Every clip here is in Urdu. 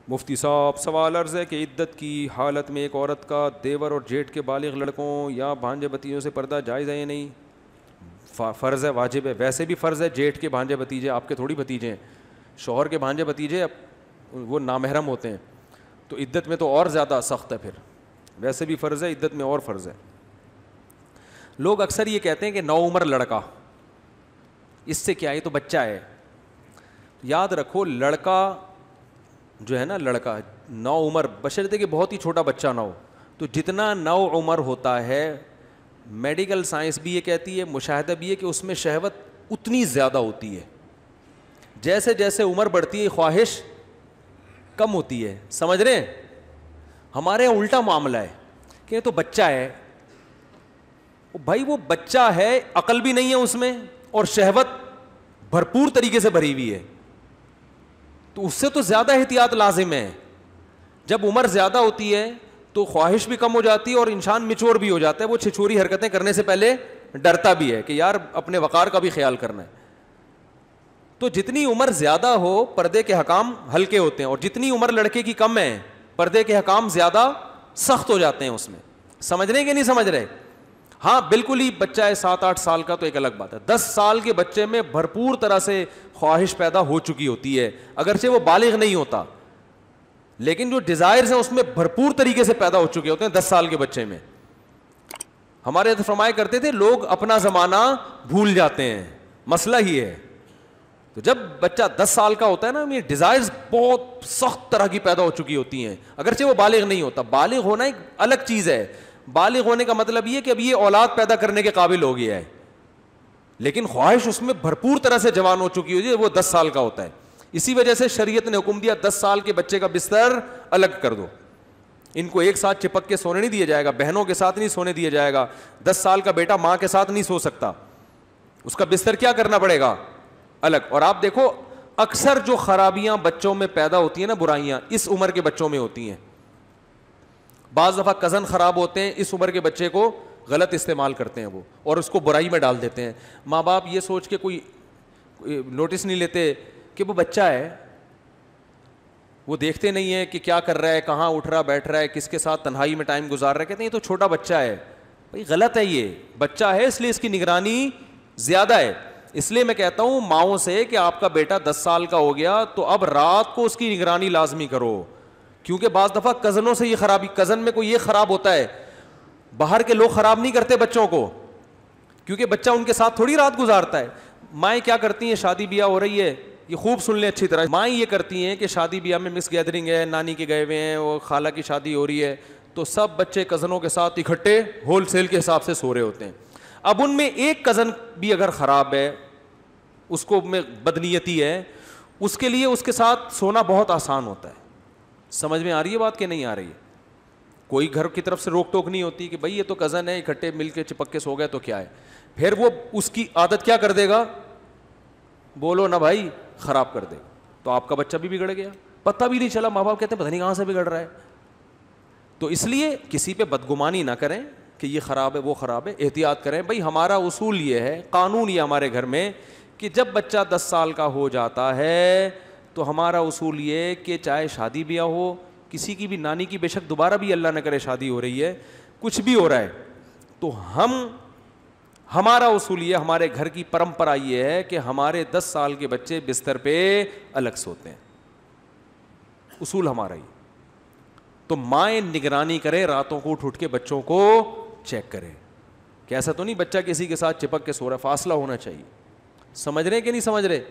مفتی صاحب سوال عرض ہے کہ عدت کی حالت میں ایک عورت کا دیور اور جیٹھ کے بالغ لڑکوں یا بھانجے بھتیجوں سے پردہ جائز ہے یا نہیں؟ فرض ہے، واجب ہے، ویسے بھی فرض ہے، جیٹھ کے بھانجے بھتیجے آپ کے تھوڑی بھتیجے ہیں، شوہر کے بھانجے بھتیجے وہ نامحرم ہوتے ہیں، تو عدت میں تو اور زیادہ سخت ہے، پھر ویسے بھی فرض ہے، عدت میں اور فرض ہے۔ لوگ اکثر یہ کہتے ہیں کہ نو عمر لڑکا، اس سے کیا ہے، تو بچہ ہے۔ یاد رکھو لڑکا جو ہے نا، لڑکا نو عمر بشرطے کہ بہت ہی چھوٹا بچہ نہ ہو، تو جتنا نو عمر ہوتا ہے میڈیکل سائنس بھی یہ کہتی ہے، مشاہدہ بھی ہے کہ اس میں شہوت اتنی زیادہ ہوتی ہے، جیسے جیسے عمر بڑھتی ہے خواہش کم ہوتی ہے، سمجھ رہے ہیں؟ ہمارے یہاں الٹا معاملہ ہے کہ تو بچہ ہے، بھائی وہ بچہ ہے، عقل بھی نہیں ہے اس میں اور شہوت بھرپور طریقے سے بھری ہوئی ہے، تو اس سے تو زیادہ احتیاط لازم ہے۔ جب عمر زیادہ ہوتی ہے تو خواہش بھی کم ہو جاتی ہے اور انسان میچور بھی ہو جاتا ہے، وہ چھچوری حرکتیں کرنے سے پہلے ڈرتا بھی ہے کہ یار اپنے وقار کا بھی خیال کرنا ہے۔ تو جتنی عمر زیادہ ہو پردے کے حکام ہلکے ہوتے ہیں، اور جتنی عمر لڑکے کی کم ہے پردے کے حکام زیادہ سخت ہو جاتے ہیں اس میں۔ سمجھ رہے ہیں کہ نہیں سمجھ رہے؟ ہاں بالکل ہی بچہ ہے 7-8 سال کا تو ایک الگ بات ہے، 10 سال کے بچے میں بھرپور طرح سے خواہش پیدا ہو چکی ہوتی ہے، اگرچہ وہ بالغ نہیں ہوتا لیکن جو ڈیزائرز ہیں اس میں بھرپور طریقے سے پیدا ہو چکے ہوتے ہیں 10 سال کے بچے میں۔ ہمارے حضرت فرمایا کرتے تھے لوگ اپنا زمانہ بھول جاتے ہیں، مسئلہ ہی ہے۔ تو جب بچہ 10 سال کا ہوتا ہے نا، یہ ڈیزائرز بہت سخت طرح کی پیدا ہو چکی ہوتی ہیں، اگرچہ وہ بالغ نہیں ہوتا۔ بالغ ہونا ایک الگ چیز ہے، بالغ ہونے کا مطلب یہ کہ اب یہ اولاد پیدا کرنے کے قابل ہو گیا ہے، لیکن خواہش اس میں بھرپور طرح سے جوان ہو چکی ہوتی ہے، وہ 10 سال کا ہوتا ہے۔ اسی وجہ سے شریعت نے حکم دیا 10 سال کے بچے کا بستر الگ کر دو، ان کو ایک ساتھ چپک کے سونے نہیں دیا جائے گا، بہنوں کے ساتھ نہیں سونے دیا جائے گا۔ 10 سال کا بیٹا ماں کے ساتھ نہیں سو سکتا، اس کا بستر کیا کرنا پڑے گا؟ الگ۔ اور آپ دیکھو اکثر جو خرابیاں بچوں میں پیدا ہوتی ہیں نا، برائیاں اس عمر کے بچوں میں ہوتی ہیں۔ بعض دفعہ کزن خراب ہوتے ہیں، اس عمر کے بچے کو غلط استعمال کرتے ہیں وہ، اور اس کو برائی میں ڈال دیتے ہیں۔ ماں باپ یہ سوچ کے کوئی نوٹس نہیں لیتے کہ وہ بچہ ہے، وہ دیکھتے نہیں ہے کہ کیا کر رہا ہے، کہاں اٹھ رہا بیٹھ رہا ہے، کس کے ساتھ تنہائی میں ٹائم گزار رہا ہے، کہتے ہیں یہ تو چھوٹا بچہ ہے۔ بھائی غلط ہے، یہ بچہ ہے اس لیے اس کی نگرانی زیادہ ہے۔ اس لیے میں کہتا ہوں ماؤں سے کہ آپ کا بیٹا 10 سال کا ہو گیا تو اب رات کو اس کی نگرانی لازمی کرو، کیونکہ بعض دفعہ کزنوں سے یہ خرابی، کزن میں کوئی یہ خراب ہوتا ہے، باہر کے لوگ خراب نہیں کرتے بچوں کو، کیونکہ بچہ ان کے ساتھ تھوڑی رات گزارتا ہے۔ مائیں کیا کرتی ہیں، شادی بیاہ ہو رہی ہے، یہ خوب سن لیں اچھی طرح، مائیں یہ کرتی ہیں کہ شادی بیاہ میں مس گیدرنگ ہے، نانی کے گئے ہوئے ہیں، وہ خالہ کی شادی ہو رہی ہے، تو سب بچے کزنوں کے ساتھ اکٹھے ہول سیل کے حساب سے سو رہے ہوتے ہیں۔ اب ان میں ایک کزن بھی اگر خراب ہے، اس کو میں بدنیتی ہے، اس کے لیے اس کے ساتھ سونا بہت آسان ہوتا ہے۔ سمجھ میں آ رہی ہے بات کہ نہیں آ رہی ہے؟ کوئی گھر کی طرف سے روک ٹوک نہیں ہوتی کہ بھائی یہ تو کزن ہے، اکٹھے مل کے چپک کے سو گئے تو کیا ہے، پھر وہ اس کی عادت کیا کر دے گا، بولو نا بھائی، خراب کر دے گا، تو آپ کا بچہ بھی بگڑ گیا، پتہ بھی نہیں چلا، ماں باپ کہتے ہیں پتہ نہیں کہاں سے بگڑ رہا ہے۔ تو اس لیے کسی پہ بدگمانی نہ کریں کہ یہ خراب ہے وہ خراب ہے، احتیاط کریں۔ بھائی ہمارا اصول یہ ہے، قانون یہ ہمارے گھر میں کہ جب بچہ 10 سال کا ہو جاتا ہے تو ہمارا اصول یہ کہ چاہے شادی بیاہ ہو، کسی کی بھی نانی کی، بے شک دوبارہ بھی اللہ نہ کرے شادی ہو رہی ہے، کچھ بھی ہو رہا ہے، تو ہمارا اصول یہ، ہمارے گھر کی پرمپرا یہ ہے کہ ہمارے 10 سال کے بچے بستر پہ الگ سوتے ہیں، اصول ہمارا یہ۔ تو مائیں نگرانی کریں، راتوں کو اٹھ کے بچوں کو چیک کریں کہ ایسا تو نہیں بچہ کسی کے ساتھ چپک کے سو رہا ہے، فاصلہ ہونا چاہیے۔ سمجھ رہے کہ نہیں سمجھ رہے؟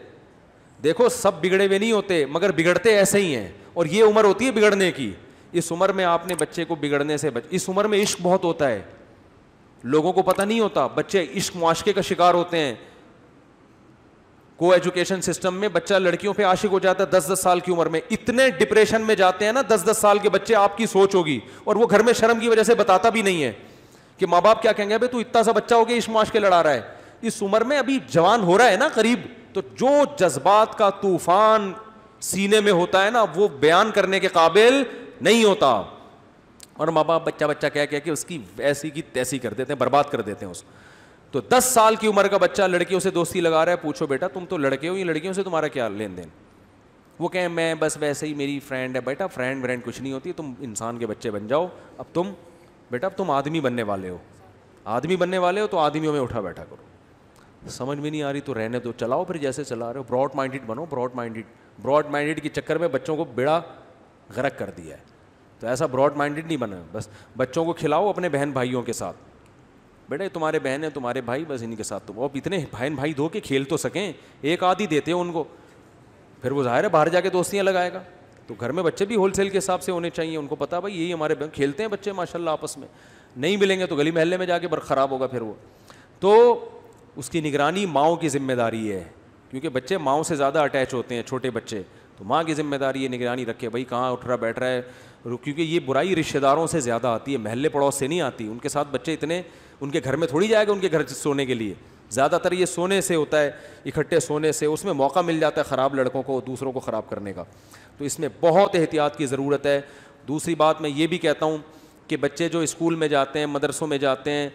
دیکھو سب بگڑے ہوئے نہیں ہوتے، مگر بگڑتے ایسے ہی ہیں، اور یہ عمر ہوتی ہے بگڑنے کی۔ اس عمر میں آپ نے بچے کو بگڑنے سے اس عمر میں عشق بہت ہوتا ہے، لوگوں کو پتہ نہیں ہوتا، بچے عشق معاشقے کا شکار ہوتے ہیں۔ کو ایجوکیشن سسٹم میں بچہ لڑکیوں پہ عاشق ہو جاتا ہے 10-10 سال کی عمر میں، اتنے ڈپریشن میں جاتے ہیں نا 10-10 سال کے بچے، آپ کی سوچ ہوگی، اور وہ گھر میں شرم کی وجہ سے بتاتا بھی نہیں ہے کہ ماں باپ کیا کہیں گے، بھائی تو اتنا سا بچہ ہو گیا عشق معاشقے لڑا رہا ہے۔ اس عمر میں ابھی جوان ہو رہا ہے نا قریب، تو جو جذبات کا طوفان سینے میں ہوتا ہے نا وہ بیان کرنے کے قابل نہیں ہوتا، اور ماں باپ بچہ کہہ کے اس کی ایسی کی تیسی کر دیتے ہیں، برباد کر دیتے ہیں اس۔ تو 10 سال کی عمر کا بچہ لڑکیوں سے دوستی لگا رہا ہے، پوچھو بیٹا تم تو لڑکے ہو، یہ لڑکیوں سے تمہارا کیا لین دین؟ وہ کہیں میں بس ویسے ہی میری فرینڈ ہے. بیٹا فرینڈ ورینڈ کچھ نہیں ہوتی, تم انسان کے بچے بن جاؤ. اب تم بیٹا اب تم آدمی بننے والے ہو, آدمی بننے والے ہو تو آدمیوں میں اٹھا بیٹھا کرو. سمجھ میں نہیں آ رہی تو رہنے دو, چلاؤ پھر جیسے چلا رہے ہو. براڈ مائنڈیڈ بنو, براڈ مائنڈیڈ کے چکر میں بچوں کو بیڑا غرق کر دیا ہے. تو ایسا براڈ مائنڈیڈ نہیں بنا, بس بچوں کو کھلاؤ اپنے بہن بھائیوں کے ساتھ. بیٹا تمہارے بہن ہیں تمہارے بھائی, بس انہیں کے ساتھ تم اب اتنے بہن بھائی دو کہ کھیل تو سکیں. ایک آدھی دیتے ہو ان کو, پھر وہ ظاہر ہے باہر جا کے دوستیاں لگائے گا. تو گھر میں بچے بھی ہول سیل کے حساب سے ہونے چاہیے. ان کو پتا بھائی یہی ہمارے کھیلتے ہیں بچے ماشاء اللہ آپس میں, نہیں ملیں گے تو گلی محلے میں جا کے خراب ہوگا پھر وہ. تو اس کی نگرانی ماؤں کی ذمہ داری ہے, کیونکہ بچے ماؤں سے زیادہ اٹیچ ہوتے ہیں, چھوٹے بچے. تو ماں کی ذمہ داری ہے نگرانی رکھے, بھائی کہاں اٹھ رہا بیٹھ رہا ہے, کیونکہ یہ برائی رشتہ داروں سے زیادہ آتی ہے, محلے پڑوس سے نہیں آتی. ان کے ساتھ بچے اتنے ان کے گھر میں تھوڑی جائے گا ان کے گھر سونے کے لیے. زیادہ تر یہ سونے سے ہوتا ہے, اکٹھے سونے سے, اس میں موقع مل جاتا ہے خراب لڑکوں کو دوسروں کو خراب کرنے کا. تو اس میں بہت احتیاط کی ضرورت ہے. دوسری بات میں یہ بھی کہتا ہوں کہ بچے جو اسکول میں جاتے ہیں, مدرسوں میں جاتے ہیں,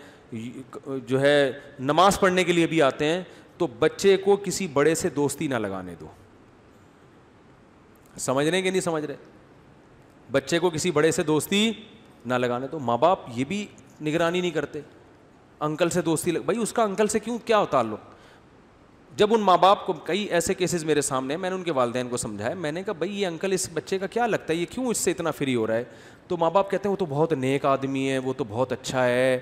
جو ہے نماز پڑھنے کے لیے بھی آتے ہیں, تو بچے کو کسی بڑے سے دوستی نہ لگانے دو. سمجھ رہے ہیں کہ نہیں سمجھ رہے؟ بچے کو کسی بڑے سے دوستی نہ لگانے دو. ماں باپ یہ بھی نگرانی نہیں کرتے, انکل سے دوستی بھائی اس کا انکل سے کیوں کیا تعلق. جب ان ماں باپ کو, کئی ایسے کیسز میرے سامنے ہیں, میں نے ان کے والدین کو سمجھایا, میں نے کہا بھائی یہ انکل اس بچے کا کیا لگتا ہے, یہ کیوں اس سے اتنا فری ہو رہا ہے. تو ماں باپ کہتے ہیں وہ تو بہت نیک آدمی ہے, وہ تو بہت اچھا ہے.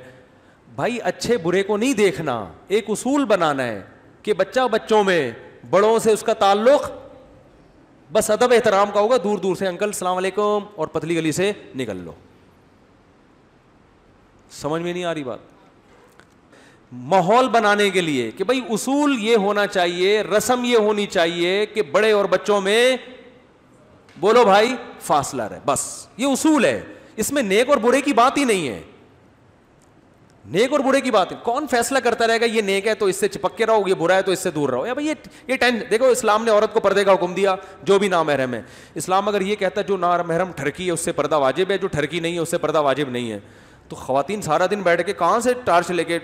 بھائی اچھے برے کو نہیں دیکھنا, ایک اصول بنانا ہے کہ بچہ بچوں میں بڑوں سے اس کا تعلق بس ادب احترام کا ہوگا, دور دور سے انکل السلام علیکم اور پتلی گلی سے نکل لو. سمجھ میں نہیں آ رہی بات. ماحول بنانے کے لیے کہ بھائی اصول یہ ہونا چاہیے, رسم یہ ہونی چاہیے کہ بڑے اور بچوں میں بولو بھائی فاصلہ رہے, بس یہ اصول ہے. اس میں نیک اور برے کی بات ہی نہیں ہے, نیک اور برے کی بات ہے. کون فیصلہ کرتا رہے گا یہ نیک ہے تو اس سے چپک کے رہو, یہ برا ہے تو اس سے دور رہو. یا بھائی یہ دیکھو اسلام نے عورت کو پردے کا حکم دیا جو بھی نامحرم ہے. اسلام اگر یہ کہتا ہے جو نامحرم ٹھرکی ہے اس سے پردہ واجب ہے, جو ٹھرکی نہیں ہے اس سے پردہ واجب نہیں ہے, تو خواتین سارا دن بیٹھ کے کہاں سے ٹارچ لے کے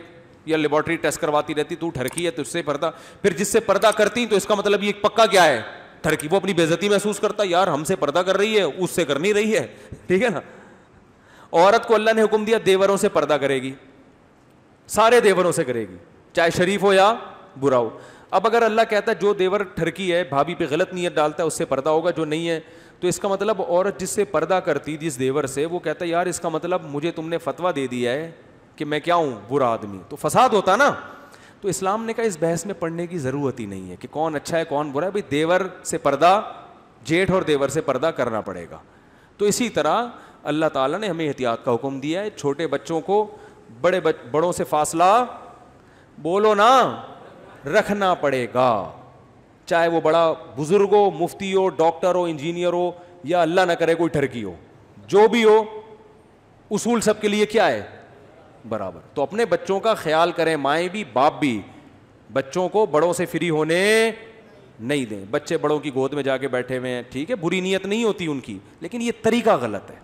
یا لیبارٹری ٹیسٹ کرواتی رہتی, تو ٹھرکی ہے تو اس سے پردہ, پھر جس سے پردہ کرتی تو اس کا مطلب یہ پکا کیا ہے ٹھرکی. وہ اپنی بے عزتی محسوس کرتا, یار ہم سے پردہ کر رہی ہے اس سے کر نہیں رہی ہے, ٹھیک ہے نا. عورت کو اللہ نے حکم دیا دیوروں سے پردہ کرے گی, سارے دیوروں سے کرے گی, چاہے شریف ہو یا برا ہو. اب اگر اللہ کہتا ہے جو دیور ٹھرکی ہے بھابھی پہ غلط نیت ڈالتا ہے اس سے پردہ ہوگا, جو نہیں ہے تو اس کا مطلب عورت جس سے پردہ کرتی جس دیور سے, وہ کہتا ہے یار اس کا مطلب مجھے تم نے فتویٰ دے دیا ہے کہ میں کیا ہوں برا آدمی, تو فساد ہوتا نا. تو اسلام نے کہا اس بحث میں پڑھنے کی ضرورت ہی نہیں ہے کہ کون اچھا ہے کون برا ہے. بھائی دیور سے پردہ, جیٹھ اور دیور سے پردہ کرنا پڑے گا. تو اسی طرح اللہ تعالیٰ نے ہمیں احتیاط کا حکم دیا ہے. چھوٹے بچوں کو بڑوں سے فاصلہ بولو نا رکھنا پڑے گا, چاہے وہ بڑا بزرگ ہو, مفتی ہو, ڈاکٹر ہو, انجینئر ہو, یا اللہ نہ کرے کوئی ٹھرکی ہو, جو بھی ہو اصول سب کے لیے کیا ہے برابر. تو اپنے بچوں کا خیال کریں, مائیں بھی باپ بھی, بچوں کو بڑوں سے فری ہونے نہیں دیں. بچے بڑوں کی گود میں جا کے بیٹھے ہوئے ہیں, ٹھیک ہے بری نیت نہیں ہوتی ان کی, لیکن یہ طریقہ غلط ہے.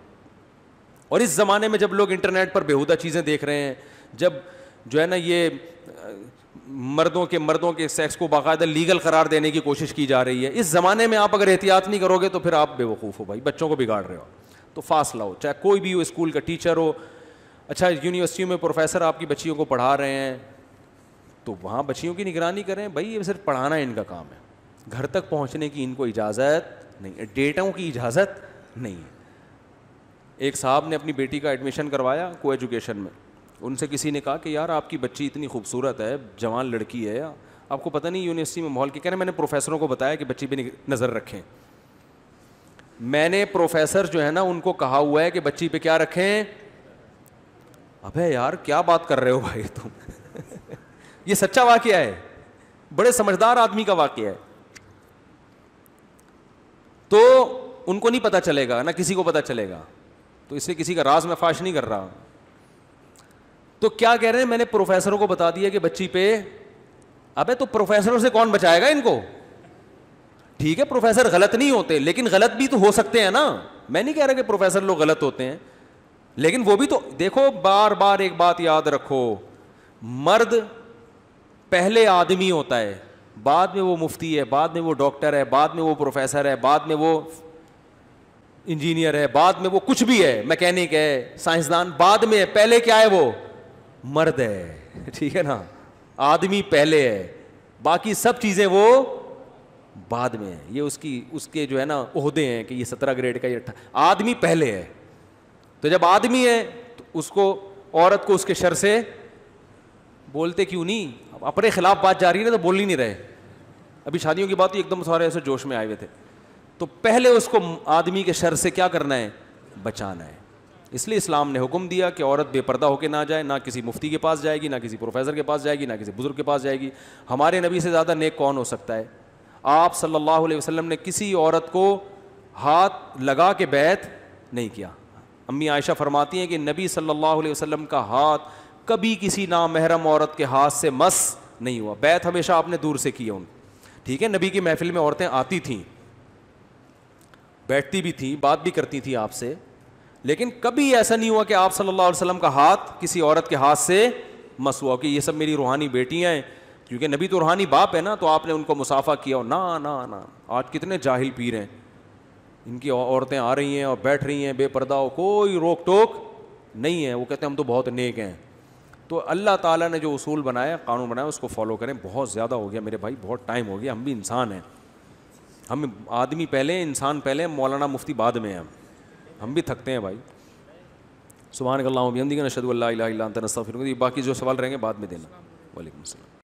اور اس زمانے میں جب لوگ انٹرنیٹ پر بیہودہ چیزیں دیکھ رہے ہیں, جب جو ہے نا یہ مردوں کے سیکس کو باقاعدہ لیگل قرار دینے کی کوشش کی جا رہی ہے, اس زمانے میں آپ اگر احتیاط نہیں کرو گے تو پھر آپ بے وقوف ہو بھائی, بچوں کو بگاڑ رہے ہو. تو فاصلہ ہو, چاہے کوئی بھی ہو, اسکول کا ٹیچر ہو. اچھا یونیورسٹیوں میں پروفیسر آپ کی بچیوں کو پڑھا رہے ہیں تو وہاں بچیوں کی نگرانی کریں. بھائی یہ صرف پڑھانا ان کا کام ہے, گھر تک پہنچنے کی ان کو اجازت نہیں ہے, ڈیٹاؤں کی اجازت نہیں ہے. ایک صاحب نے اپنی بیٹی کا ایڈمیشن کروایا کو ایجوکیشن میں, ان سے کسی نے کہا کہ یار آپ کی بچی اتنی خوبصورت ہے, جوان لڑکی ہے, آپ کو پتہ نہیں یونیورسٹی میں ماحول کیا. کہہ رہے میں نے پروفیسروں کو بتایا کہ بچی پہ نظر رکھیں. میں نے پروفیسر جو ہے نا ان کو کہا ہوا ہے کہ بچی پہ کیا رکھیں. ابے یار کیا بات کر رہے ہو بھائی تم یہ سچا واقعہ ہے, بڑے سمجھدار آدمی کا واقعہ ہے. تو ان کو نہیں پتا چلے گا, نہ کسی کو پتا چلے گا, تو اس سے کسی کا راز میں فاش نہیں کر رہا. تو کیا کہہ رہے ہیں, میں نے پروفیسروں کو بتا دیا کہ بچی پہ. ابے تو پروفیسروں سے کون بچائے گا ان کو. ٹھیک ہے پروفیسر غلط نہیں ہوتے, لیکن غلط بھی تو ہو سکتے ہیں نا. میں نہیں کہہ رہا کہ پروفیسر لوگ غلط ہوتے ہیں, لیکن وہ بھی تو دیکھو, بار بار ایک بات یاد رکھو, مرد پہلے آدمی ہوتا ہے, بعد میں وہ مفتی ہے, بعد میں وہ ڈاکٹر ہے, بعد میں وہ پروفیسر ہے, بعد میں وہ انجینئر ہے, بعد میں وہ کچھ بھی ہے, میکینک ہے, سائنسدان بعد میں ہے, پہلے کیا ہے وہ مرد ہے. ٹھیک ہے نا, آدمی پہلے ہے, باقی سب چیزیں وہ بعد میں ہے. یہ اس کے جو ہے نا عہدے ہیں کہ یہ 17 گریڈ کا, یہ آدمی پہلے ہے. تو جب آدمی ہے تو اس کو, عورت کو اس کے شر سے بولتے کیوں نہیں؟ اپنے خلاف بات جاری ہے نا تو بول ہی نہیں رہے. ابھی شادیوں کی بات ایک دم سارے ایسے جوش میں آئے ہوئے تھے. تو پہلے اس کو آدمی کے شر سے کیا کرنا ہے؟ بچانا ہے. اس لیے اسلام نے حکم دیا کہ عورت بے پردہ ہو کے نہ جائے, نہ کسی مفتی کے پاس جائے گی, نہ کسی پروفیسر کے پاس جائے گی, نہ کسی بزرگ کے پاس جائے گی. ہمارے نبی سے زیادہ نیک کون ہو سکتا ہے؟ آپ صلی اللہ علیہ وسلم نے کسی عورت کو ہاتھ لگا کے بیعت نہیں کیا. امی عائشہ فرماتی ہیں کہ نبی صلی اللہ علیہ وسلم کا ہاتھ کبھی کسی نامحرم عورت کے ہاتھ سے مس نہیں ہوا. بیعت ہمیشہ آپ نے دور سے کی ہے. ٹھیک ہے, نبی کی محفل میں عورتیں آتی تھیں, بیٹھتی بھی تھیں, بات بھی کرتی تھیں آپ سے, لیکن کبھی ایسا نہیں ہوا کہ آپ صلی اللہ علیہ وسلم کا ہاتھ کسی عورت کے ہاتھ سے مس ہوا کہ یہ سب میری روحانی بیٹیاں ہیں, کیونکہ نبی تو روحانی باپ ہے نا, تو آپ نے ان کو مصافحہ کیا ہو. نا نا نا, آج کتنے جاہل پیر ہیں, ان کی عورتیں آ رہی ہیں اور بیٹھ رہی ہیں بے پردہ ہو, کوئی روک ٹوک نہیں ہے. وہ کہتے ہیں ہم تو بہت نیک ہیں. تو اللہ تعالیٰ نے جو اصول بنایا, قانون بنایا, اس کو فالو کریں. بہت زیادہ ہو گیا میرے بھائی, بہت ٹائم ہو گیا. ہم بھی انسان ہیں, ہم آدمی پہلے, انسان پہلے, مولانا مفتی بعد میں ہیں. ہم بھی تھکتے ہیں بھائی. سبحانک اللہم و بحمدک نشہد ان لا الہ الا انت نستغفرک. باقی جو سوال رہیں گے بعد میں دینا. وعلیکم السلام.